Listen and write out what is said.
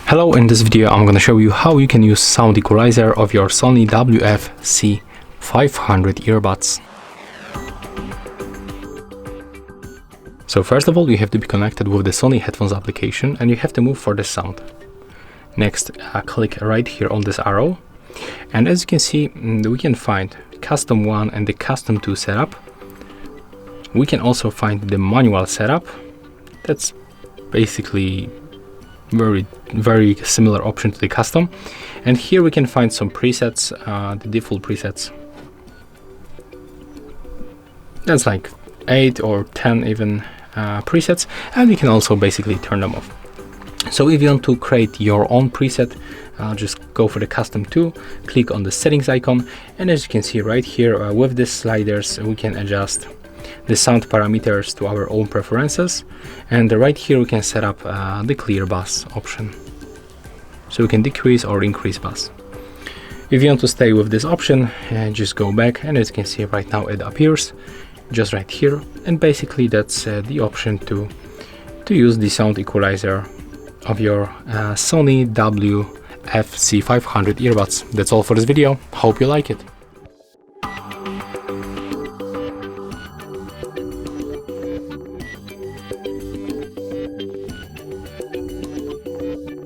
Hello, in this video I'm going to show you how you can use sound equalizer of your Sony WF-C500 earbuds. So first of all, you have to be connected with the Sony headphones application and you have to move for the sound. Next, click right here on this arrow, and as you can see, we can find custom 1 and the custom 2 setup. We can also find the manual setup. That's basically very similar option to the custom, and here we can find some presets, the default presets. That's like 8 or 10 even presets, and we can also basically turn them off. So if you want to create your own preset, just go for the custom 2, click on the settings icon, and as you can see right here, with these sliders we can adjust the sound parameters to our own preferences, and right here we can set up the clear bass option, so we can decrease or increase bass. If you want to stay with this option, just go back, and as you can see right now it appears just right here, and basically that's the option to use the sound equalizer of your Sony WF-C500 earbuds. That's all for this video. Hope you like it.